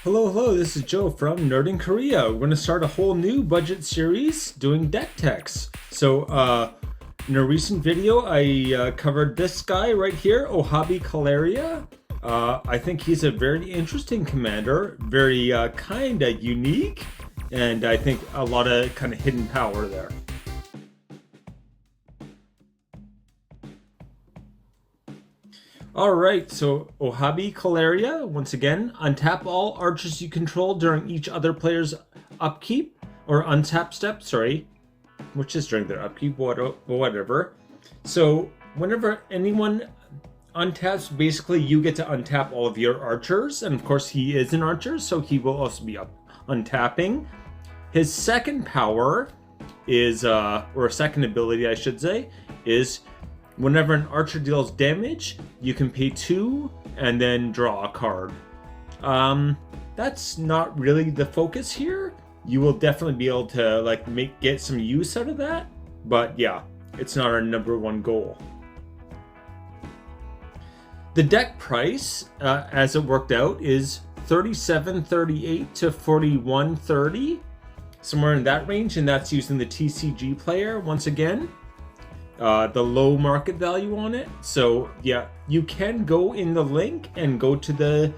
Hello, this is Joe from Nerd in Korea. We're going to start a whole new budget series doing deck techs. So, in a recent video, I covered this guy right here, Ohabi Caleria. I think he's a very interesting commander, very kind of unique, and I think a lot of kind of hidden power there. Alright, so Ohabi Caleria, once again, untap all archers you control during each other player's upkeep, or untap step, sorry, which is during their upkeep, whatever. So, whenever anyone untaps, basically you get to untap all of your archers, and of course he is an archer, so he will also be untapping. His second power is, or second ability I should say, is whenever an archer deals damage, you can pay 2 and then draw a card. That's not really the focus here. You will definitely be able to get some use out of that, but yeah, it's not our number one goal. The deck price, as it worked out, is $37.38 to $41.30, somewhere in that range, and that's using the TCG player once again. The low market value on it. So yeah, you can go in the link and go to the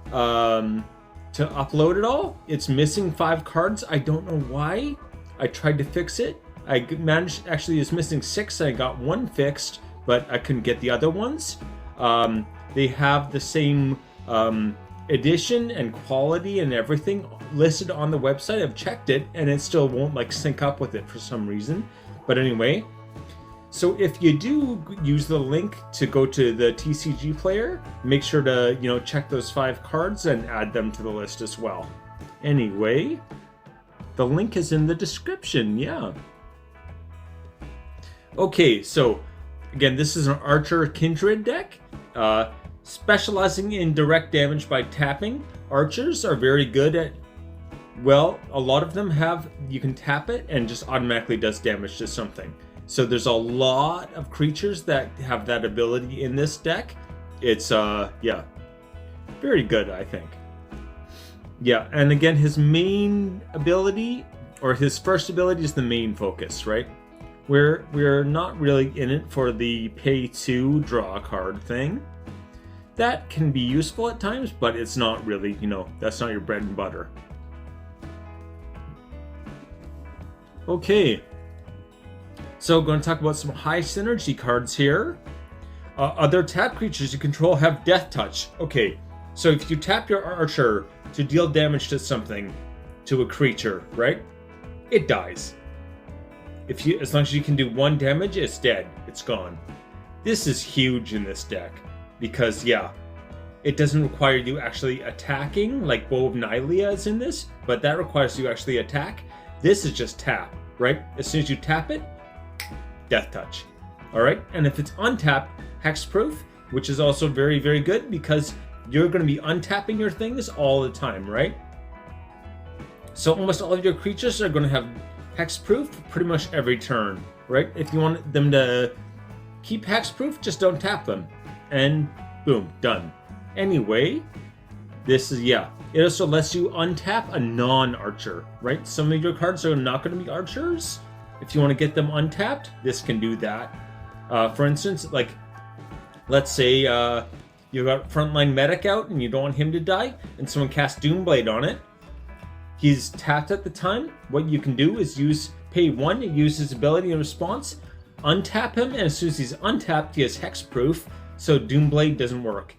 to upload it all. It's missing 5 cards. I don't know why. I tried to fix it. I managed, actually it's missing 6. I got 1 fixed, but I couldn't get the other ones. They have the same edition and quality and everything listed on the website. I've checked it and it still won't sync up with it for some reason. But anyway, so if you do use the link to go to the TCG player, make sure to, check those 5 cards and add them to the list as well. Anyway, the link is in the description, yeah. Okay, so again, this is an Archer Kindred deck. Specializing in direct damage by tapping, archers are very good at, well, a lot of them you can tap it and just automatically does damage to something. So there's a lot of creatures that have that ability in this deck. It's, yeah, very good, I think. Yeah, and again, his main ability, or his first ability, is the main focus, right? We're not really in it for the pay to draw a card thing. That can be useful at times, but it's not really, that's not your bread and butter. Okay. So going to talk about some high synergy cards here. Other tap creatures you control have Death Touch. Okay, so if you tap your archer to deal damage to something, to a creature, right? It dies. As long as you can do 1 damage, it's dead. It's gone. This is huge in this deck because, yeah, it doesn't require you actually attacking like Bow of Nylea is in this, but that requires you actually attack. This is just tap, right? As soon as you tap it, Death Touch. Alright, and if it's untapped, Hexproof, which is also very, very good because you're going to be untapping your things all the time, right? So almost all of your creatures are going to have Hexproof pretty much every turn, right? If you want them to keep Hexproof, just don't tap them. And boom, done. Anyway, this is, yeah, it also lets you untap a non-archer, right? Some of your cards are not going to be archers. If you want to get them untapped, this can do that. For instance, let's say you got Frontline Medic out and you don't want him to die, and someone casts Doomblade on it. He's tapped at the time. What you can do is pay 1 and use his ability in response, untap him, and as soon as he's untapped, he has Hexproof, so Doomblade doesn't work.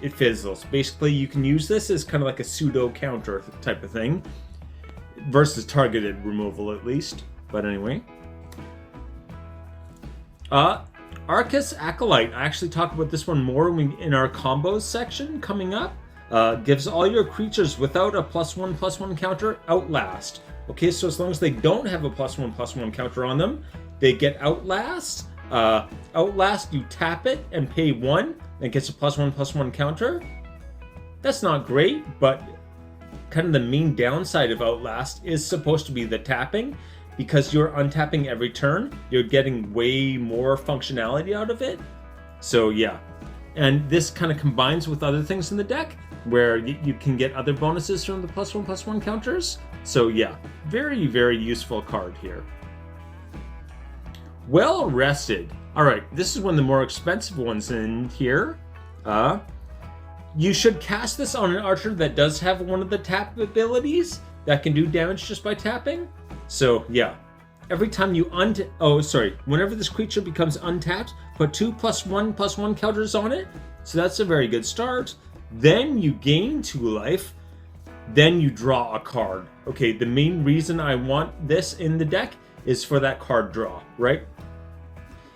It fizzles. Basically, you can use this as kind of like a pseudo counter type of thing, versus removal at least. But anyway. Arcus Acolyte. I actually talk about this one more in our combos section coming up. Gives all your creatures without a +1/+1 counter Outlast. Okay, so as long as they don't have a +1/+1 counter on them, they get Outlast. Outlast, you tap it and pay 1, and it gets a +1/+1 counter. That's not great, but kind of the main downside of Outlast is supposed to be the tapping. Because you're untapping every turn, you're getting way more functionality out of it. So yeah, And this kind of combines with other things in the deck where you can get other bonuses from the +1/+1 counters. So yeah, very, very useful card here. Well Rested. All right, this is one of the more expensive ones in here. You should cast this on an archer that does have one of the tap abilities that can do damage just by tapping. So yeah, every time you whenever this creature becomes untapped, put 2 +1/+1 counters on it. So that's a very good start. Then you gain 2 life. Then you draw a card. Okay, the main reason I want this in the deck is for that card draw, right?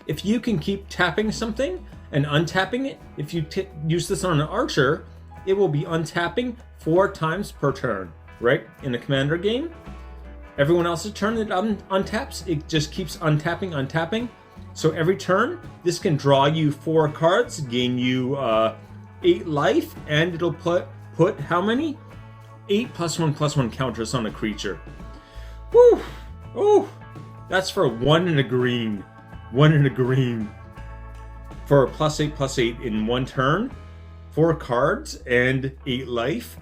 If you can keep tapping something and untapping it, if you use this on an archer, it will be untapping 4 times per turn, right? In a commander game, everyone else's turn it untaps, it just keeps untapping. So every turn, this can draw you 4 cards, gain you 8 life, and it'll put how many? 8 +1/+1 counters on a creature. Woo! Oh, that's for 1 and a green. 1 and a green. For a +8/+8 in 1 turn, 4 cards and 8 life.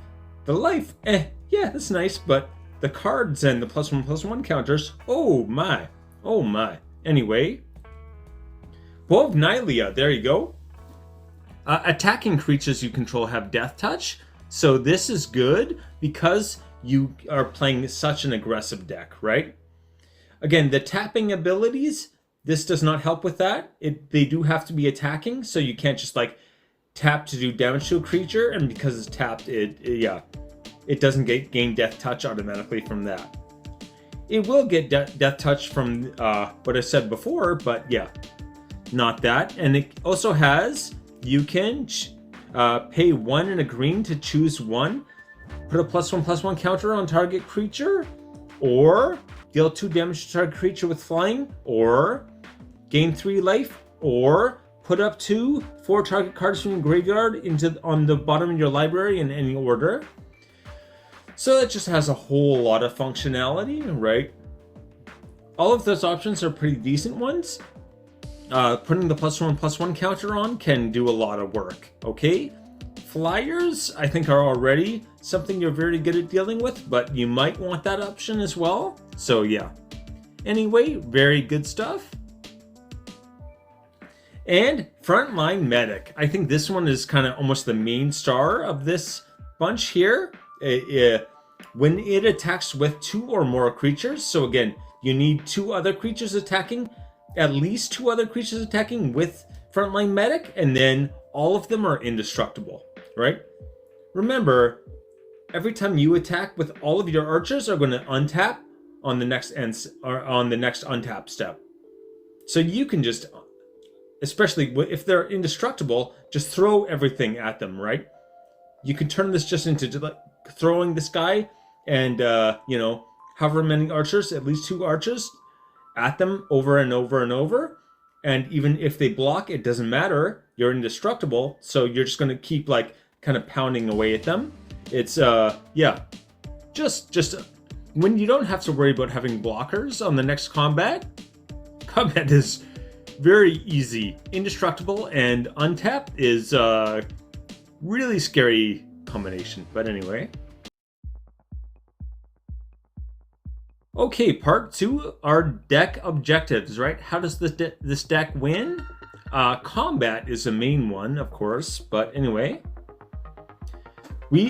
The life, yeah, that's nice, but the cards and the +1/+1 counters, oh my. Anyway, Bow of Nylea, there you go. Attacking creatures you control have Death Touch, so this is good because you are playing such an aggressive deck, right? Again, the tapping abilities, this does not help with that. They do have to be attacking, so you can't just like tap to do damage to a creature, and because it's tapped, it doesn't gain Death Touch automatically from that. It will get Death Touch from what I said before, but yeah, not that. And it also has, you can pay 1 and a green to choose one, put a +1/+1 counter on target creature, or deal 2 damage to target creature with flying, or gain 3 life, or put up to 4 target cards from your graveyard on the bottom of your library in any order. So it just has a whole lot of functionality, right? All of those options are pretty decent ones. Putting the +1/+1 counter on can do a lot of work, okay? Flyers, I think, are already something you're very good at dealing with, but you might want that option as well. So yeah. Anyway, very good stuff. And Frontline Medic. I think this one is kind of almost the main star of this bunch here. When it attacks with 2 or more creatures, so again, you need 2 other creatures attacking, at least 2 other creatures attacking with Frontline Medic, and then all of them are indestructible, right? Remember, every time you attack with all of your archers are going to untap on the next untap step. So you can just, especially if they're indestructible, just throw everything at them, right? You can turn this just into like throwing this guy and however many archers, at least 2 archers, at them over and over and over. And even if they block, it doesn't matter. You're indestructible, so you're just going to keep like kind of pounding away at them. It's just when you don't have to worry about having blockers on the next combat is very easy. Indestructible and untap is really scary combination, but anyway. Okay, part 2 are deck objectives, right? How does this deck win? Combat is the main one, of course, but anyway.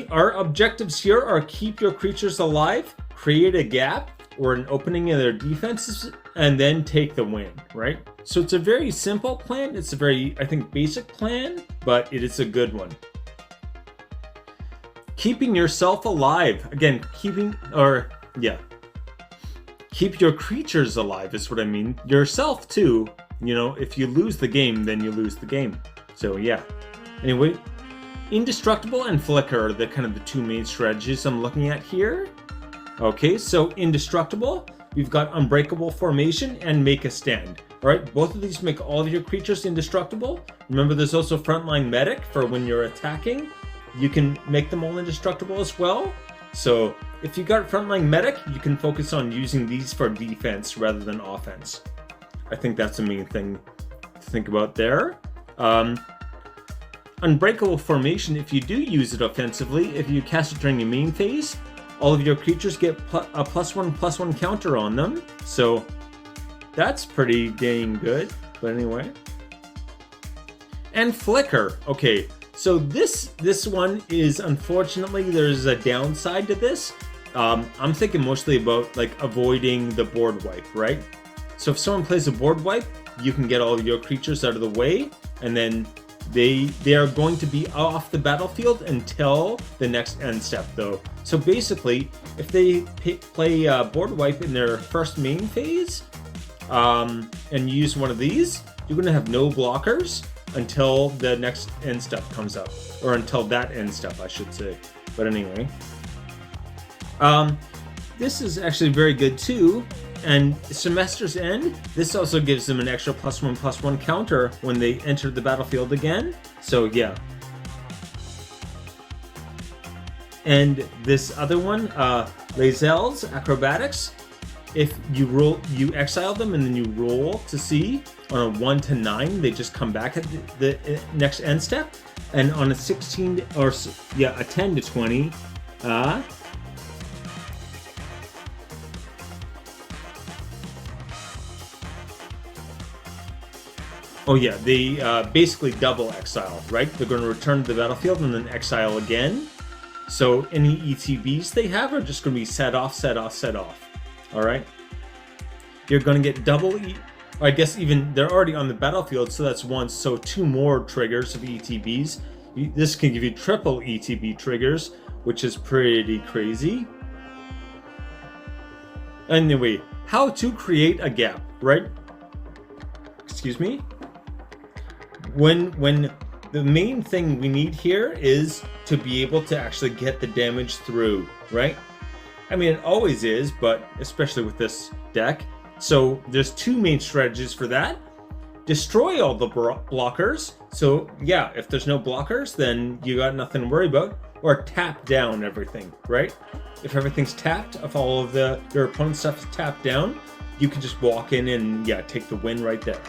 Our objectives here are keep your creatures alive, create a gap or an opening in their defenses, and then take the win, right? So it's a very simple plan. It's a very, I think, basic plan, but it is a good one. Keeping yourself alive. Again, keep your creatures alive is what I mean. Yourself too. If you lose the game, then you lose the game. So yeah. Anyway, Indestructible and Flicker are the 2 main strategies I'm looking at here. Okay, so Indestructible, we've got Unbreakable Formation and Make a Stand. Alright, both of these make all of your creatures indestructible. Remember, there's also Frontline Medic for when you're attacking. You can make them all indestructible as well. So if you got Frontline Medic, you can focus on using these for defense rather than offense. I think that's the main thing to think about there. Unbreakable Formation, if you do use it offensively, if you cast it during your main phase, all of your creatures get a +1/+1 counter on them. So that's pretty dang good. But anyway. And Flicker. Okay, so this one is, unfortunately, there's a downside to this. I'm thinking mostly about like avoiding the board wipe, right? So if someone plays a board wipe, you can get all of your creatures out of the way, and then they are going to be off the battlefield until the next end step, though. So basically, if they play board wipe in their first main phase, and you use one of these, you're going to have no blockers until the next end step comes up, or until that end step, I should say. But anyway, this is actually very good too. And Semester's End, this also gives them an extra +1/+1 counter when they enter the battlefield again. So yeah. And this other one, Lae'zel's Acrobatics, if you exile them and then you roll to see on a 1 to 9, they just come back at the next end step. And on a 16 or a 10 to 20, oh yeah, they basically double exile, right? They're going to return to the battlefield and then exile again. So any ETBs they have are just going to be set off, set off, set off. All right? You're going to get double I guess even they're already on the battlefield, so that's one. So 2 more triggers of ETBs. This can give you triple ETB triggers, which is pretty crazy. Anyway, how to create a gap, right? Excuse me? When the main thing we need here is to be able to actually get the damage through, right? I mean, it always is, but especially with this deck. So there's 2 main strategies for that. Destroy all the blockers. So yeah, if there's no blockers, then you got nothing to worry about. Or tap down everything, right? If everything's tapped, if all of your opponent's stuff is tapped down, you can just walk in and yeah, take the win right there.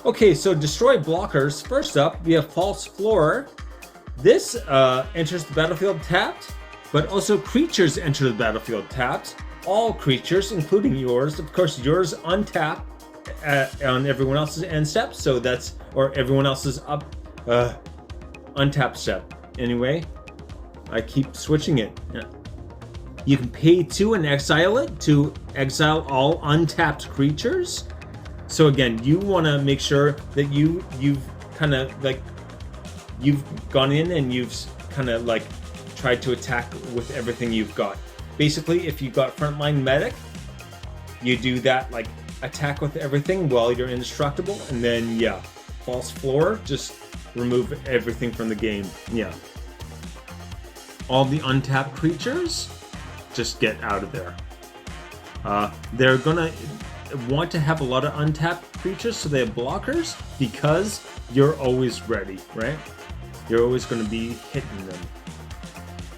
Okay, so destroy blockers. First up, we have False Floor. This enters the battlefield tapped, but also creatures enter the battlefield tapped. All creatures, including yours. Of course, yours untap on everyone else's end step, so that's, or everyone else's untap step. Anyway, I keep switching it. Yeah. You can pay 2 and exile it to exile all untapped creatures. So again, you want to make sure that you've kind of like, you've gone in and you've kind of like tried to attack with everything you've got. Basically, if you've got frontline medic, you do that, like attack with everything while you're indestructible, and then yeah, False Floor, just remove everything from the game. Yeah. All the untapped creatures, just get out of there. They're gonna want to have a lot of untapped creatures, so they have blockers, because you're always ready, right? You're always going to be hitting them.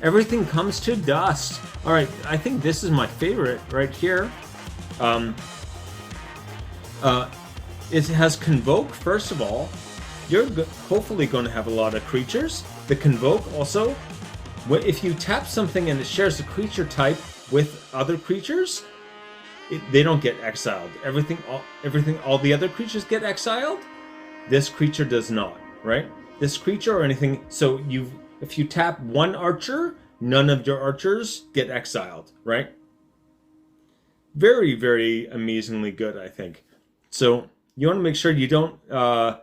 Everything comes to dust. All right, I think this is my favorite right here. It has Convoke, first of all. You're hopefully going to have a lot of creatures. The Convoke also, if you tap something and it shares a creature type with other creatures, they don't get exiled. All the other creatures get exiled. This creature does not, right? This creature or anything. So if you tap one archer, none of your archers get exiled, right? Very, very amazingly good, I think. So you want to make sure you don't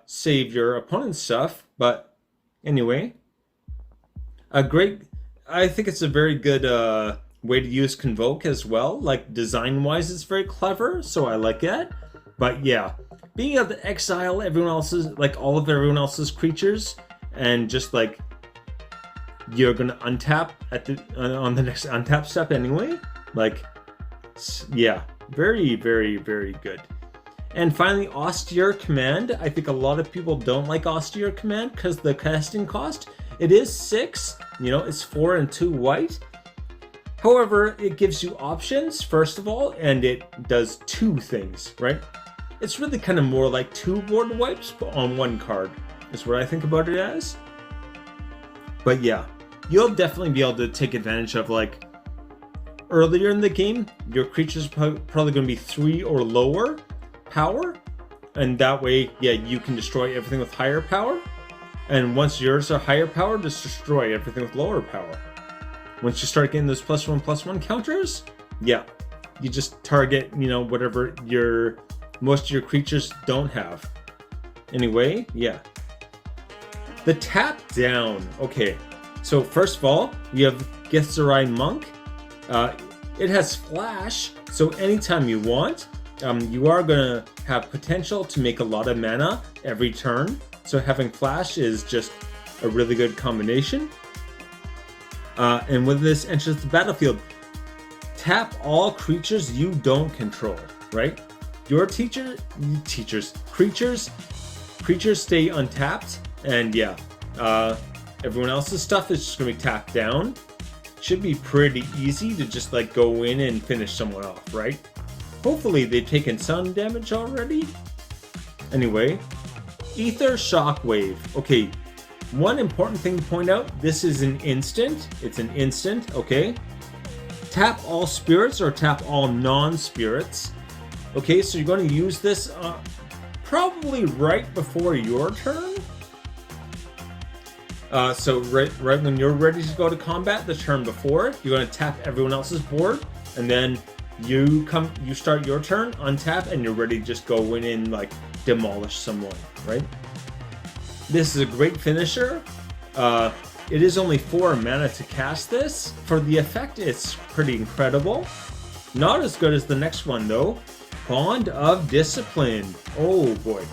save your opponent's stuff. But anyway, I think it's a very good way to use Convoke as well. Like design-wise, it's very clever, so I like it. But yeah, being able to exile everyone else's, like all of everyone else's creatures, and just like you're gonna untap on the next untap step anyway. Like, yeah, very, very, very good. And finally, Austere Command. I think a lot of people don't like Austere Command because the casting cost. It is 6, it's 4 and 2 white. However, it gives you options, first of all, and it does 2 things, right? It's really kind of more like 2 board wipes on 1 card. is what I think about it as. But yeah, you'll definitely be able to take advantage of, like, earlier in the game, your creatures are probably going to be 3 or lower power, and that way, yeah, you can destroy everything with higher power. And once yours are higher power, just destroy everything with lower power. Once you start getting those +1/+1 counters, yeah, you just target, you know, whatever most of your creatures don't have. Anyway, yeah. The tap down. Okay, so first of all, we have Githzerai Monk. It has flash, so anytime you want, you are going to have potential to make a lot of mana every turn. So having flash is just a really good combination. And when this enters the battlefield, tap all creatures you don't control, right? Your creatures stay untapped, and yeah, everyone else's stuff is just going to be tapped down. Should be pretty easy to just like go in and finish someone off, right? Hopefully they've taken some damage already. Anyway, Ether Shockwave. Okay, one important thing to point out, this is an instant. It's an instant, okay? Tap all spirits or tap all non-spirits. Okay, so you're going to use this probably right before your turn. So right when you're ready to go to combat, the turn before, you're going to tap everyone else's board, and then you start your turn, untap, and you're ready to just go in and like demolish someone, right? This is a great finisher. It is only 4 mana to cast this. For the effect, it's pretty incredible. Not as good as the next one though. Bond of Discipline. Oh boy.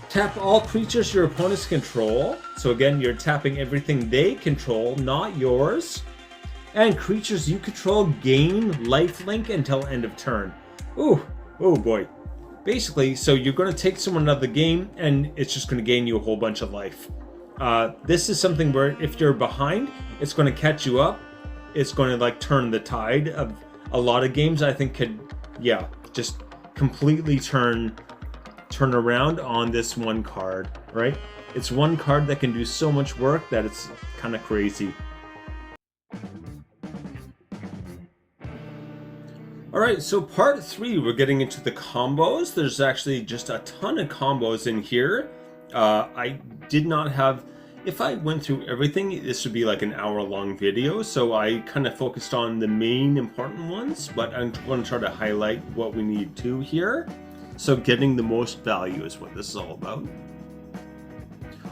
Tap all creatures your opponents control. So again, you're tapping everything they control, not yours. And creatures you control gain lifelink until end of turn. Ooh, oh boy. Basically, so you're going to take someone out of the game, and it's just going to gain you a whole bunch of life. This is something where if you're behind, it's going to catch you up. It's going to like turn the tide of a lot of games. I think could, yeah, just completely turn around on this one card, right? It's one card that can do so much work that it's kind of crazy. Alright, so part 3, we're getting into the combos. There's actually just a ton of combos in here. I did not have... If I went through everything, this would be like an hour-long video, so I kind of focused on the main important ones, but I'm going to try to highlight what we need to here. So getting the most value is what this is all about.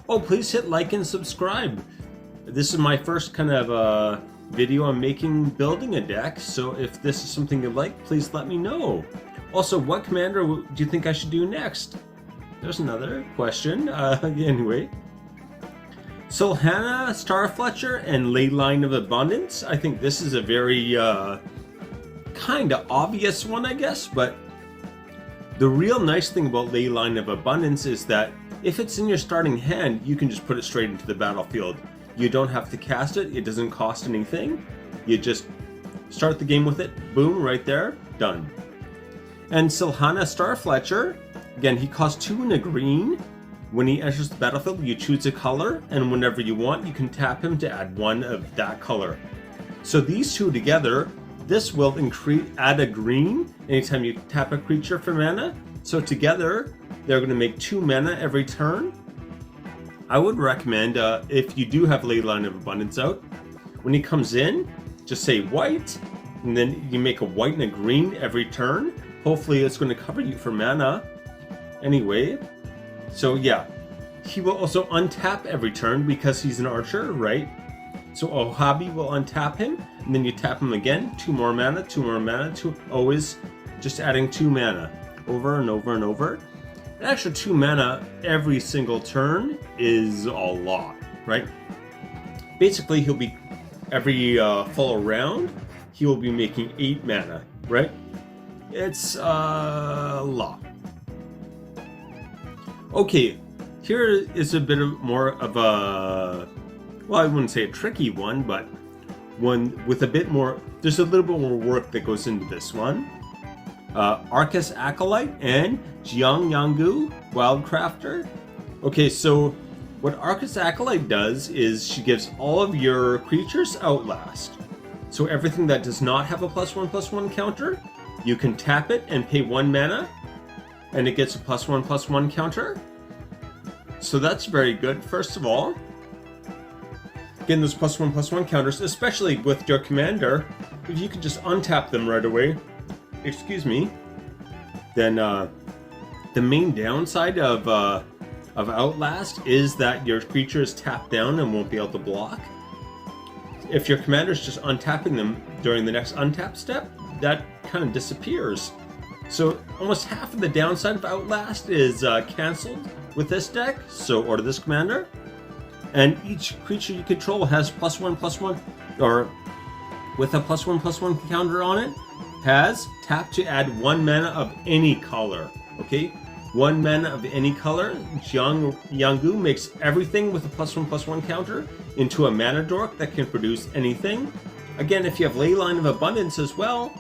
Oh, please hit like and subscribe. This is my first kind of video I'm making building a deck, so if this is something you like, please let me know. Also, what commander do you think I should do next? There's another question. Anyway. Solhana, Starfletcher, and Leyline of Abundance. I think this is a very kind of obvious one, I guess, but the real nice thing about Leyline of Abundance is that if it's in your starting hand, you can just put it straight into the battlefield. You don't have to cast it, it doesn't cost anything. You just start the game with it, boom, right there, done. And Solhana Starfletcher, again, he costs 2 and a green. When he enters the battlefield, you choose a color, and whenever you want, you can tap him to add 1 of that color. So these two together, this will add a green anytime you tap a creature for mana. So together, they're going to make 2 mana every turn. I would recommend, if you do have Leyline of Abundance out, when he comes in, just say white, and then you make a white and a green every turn. Hopefully it's going to cover you for mana. Anyway, so yeah, he will also untap every turn because he's an archer, right? So Ohabi will untap him, and then you tap him again, 2 more mana, 2 more mana, always just adding 2 mana over and over and over. An extra 2 mana every single turn is a lot, right? Basically, he'll be every full round, he will be making 8 mana, right? It's a lot. Okay, here is a bit more of a, well, I wouldn't say a tricky one, but one with a bit more, there's a little bit more work that goes into this one. Arcus Acolyte and Jiang Yangu Wildcrafter. Okay, so what Arcus Acolyte does is she gives all of your creatures Outlast. So everything that does not have a +1/+1 counter, you can tap it and pay 1 mana, and it gets a +1/+1 counter. So that's very good, first of all. Getting those +1/+1 counters, especially with your commander, if you can just untap them right away, then the main downside of Outlast is that your creature is tapped down and won't be able to block. If your commander is just untapping them during the next untap step, that kind of disappears. So almost half of the downside of Outlast is cancelled with this deck, or this commander. And each creature you control has +1/+1, or with a +1/+1 counter on it, has tap to add 1 mana of any color. Okay? 1 mana of any color. Jianggu makes everything with a +1/+1 counter into a mana dork that can produce anything. Again, if you have Leyline of Abundance as well,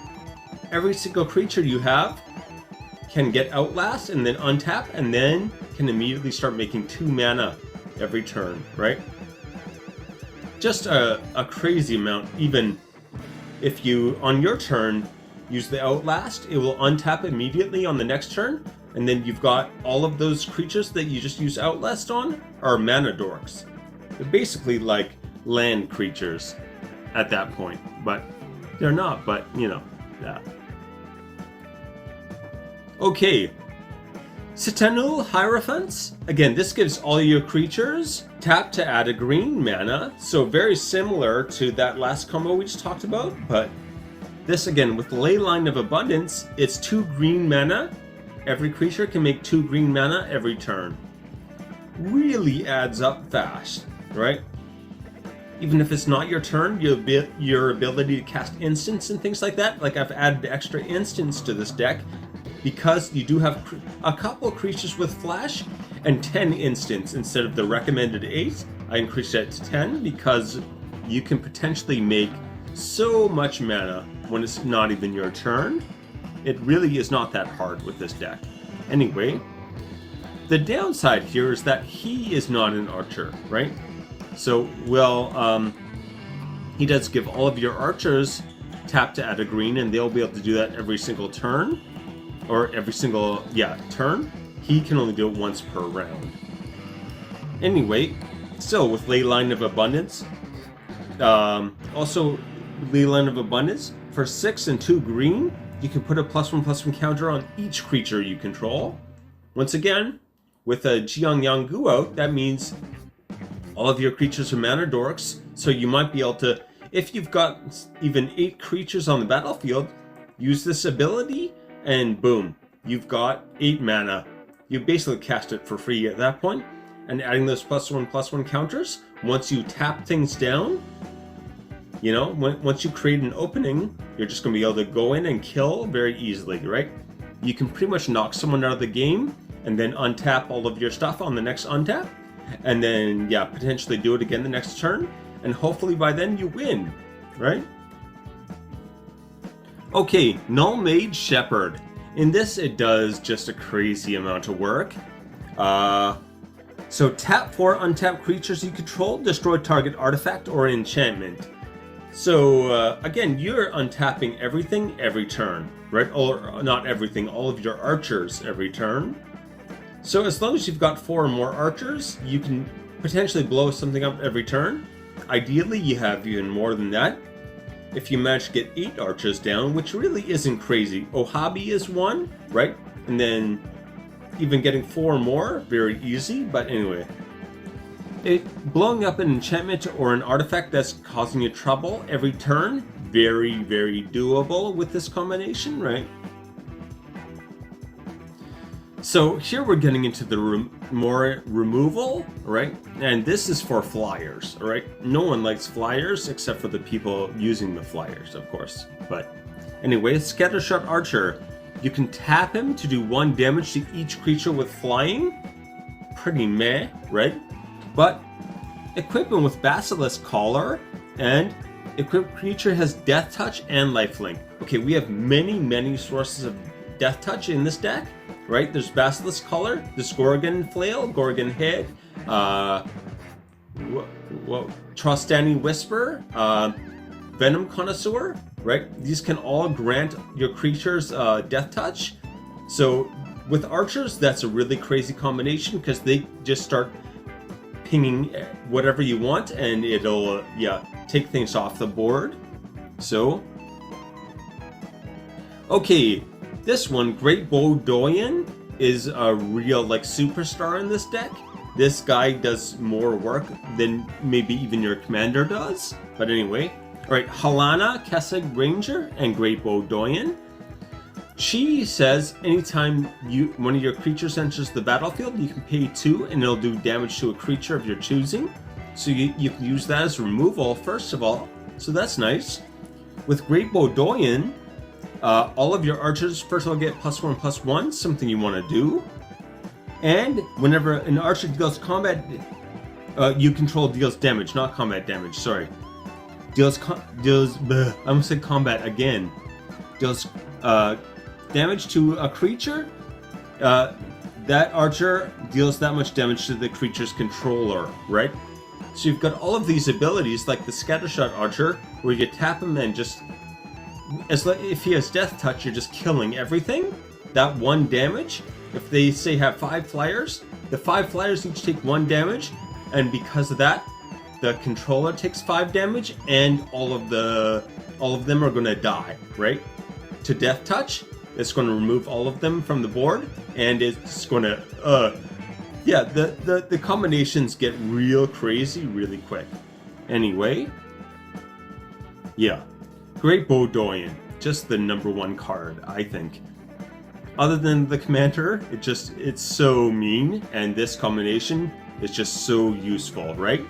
every single creature you have can get Outlast and then untap, and then can immediately start making 2 mana every turn, right? Just a crazy amount. Even if you, on your turn, use the Outlast, it will untap immediately on the next turn, and then you've got all of those creatures that you just use Outlast on are mana dorks. They're basically like land creatures at that point, but they're not, but you know, yeah. Okay, Citadel Hierophants. Again, this gives all your creatures tap to add a green mana, so very similar to that last combo we just talked about, but this again, with Leyline of Abundance, it's 2 green mana. Every creature can make 2 green mana every turn. Really adds up fast, right? Even if it's not your turn, your ability to cast instants and things like that. Like I've added extra instants to this deck because you do have a couple of creatures with flash and 10 instants instead of the recommended 8. I increased that to 10 because you can potentially make so much mana when it's not even your turn. It really is not that hard with this deck. Anyway, the downside here is that he is not an archer, right? So, he does give all of your archers tap to add a green, and they'll be able to do that every single turn. Or every single, turn. He can only do it once per round. Anyway, still with Leyline of Abundance. Also, Leyline of Abundance, for 6 and 2 green, you can put a +1/+1 counter on each creature you control. Once again, with a Jianggu out, that means all of your creatures are mana dorks, so you might be able to, if you've got even 8 creatures on the battlefield, use this ability, and boom, you've got 8 mana. You basically cast it for free at that point, and adding those +1/+1 counters, once you tap things down, you know, once you create an opening, you're just going to be able to go in and kill very easily, right? You can pretty much knock someone out of the game and then untap all of your stuff on the next untap. And then, potentially do it again the next turn. And hopefully by then you win, right? Okay, Null Mage Shepherd. In this, it does just a crazy amount of work. So tap 4 untapped creatures you control, destroy target artifact or enchantment. So, again, you're untapping everything every turn, right? Or not everything, all of your archers every turn. So as long as you've got 4 or more archers, you can potentially blow something up every turn. Ideally, you have even more than that. If you manage to get 8 archers down, which really isn't crazy. Ohabi is 1, right? And then even getting 4 more, very easy, but anyway. Blowing up an enchantment or an artifact that's causing you trouble every turn, very, very doable with this combination, right? So here we're getting into the more removal, right? And this is for flyers, right? No one likes flyers except for the people using the flyers, of course. But anyway, Scattershot Archer. You can tap him to do 1 damage to each creature with flying. Pretty meh, right? But equip him with Basilisk Collar, and equipped creature has Death Touch and Lifelink. Okay, we have many sources of Death Touch in this deck, right? There's Basilisk Collar, this Gorgon Flail, Gorgon Head, Trostani Whisper, Venom Connoisseur, right? These can all grant your creatures Death Touch. So with archers, that's a really crazy combination because they just start pinging whatever you want and it'll, take things off the board. So, okay, this one, Great Bow Doyen, is a real, superstar in this deck. This guy does more work than maybe even your commander does. But anyway, alright, Halana, Kessig Ranger, and Great Bow Doyen. She says anytime one of your creatures enters the battlefield, you can pay 2 and it'll do damage to a creature of your choosing. So you can use that as removal, first of all. So that's nice. With Great Bow Doyen, all of your archers first of all get +1/+1, something you want to do. And whenever an archer deals combat, you control deals damage, not combat damage, sorry. I almost said combat again. Deals damage to a creature, that archer deals that much damage to the creature's controller, right? So you've got all of these abilities, like the Scattershot Archer, where you tap him and just, if he has Death Touch, you're just killing everything. That 1 damage. If they say have 5 flyers, the 5 flyers each take 1 damage, and because of that, the controller takes 5 damage, and all of them are going to die, right? To Death Touch, it's going to remove all of them from the board, and it's going to, the combinations get real crazy really quick. Anyway, Great Bow Doyen, just the #1 card, I think. Other than the commander, it's so mean, and this combination is just so useful, right?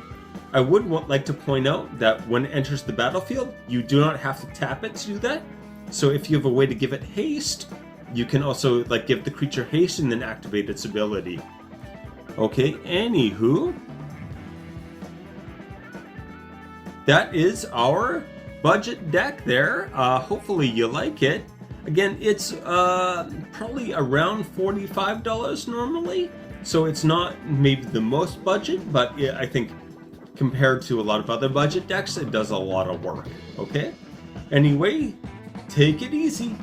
I would like to point out that when it enters the battlefield, you do not have to tap it to do that. So if you have a way to give it haste, you can also give the creature haste and then activate its ability. Okay, anywho, that is our budget deck there. Hopefully you like it. Again, it's probably around $45 normally, so it's not maybe the most budget, but I think compared to a lot of other budget decks, it does a lot of work, okay? Anyway, take it easy.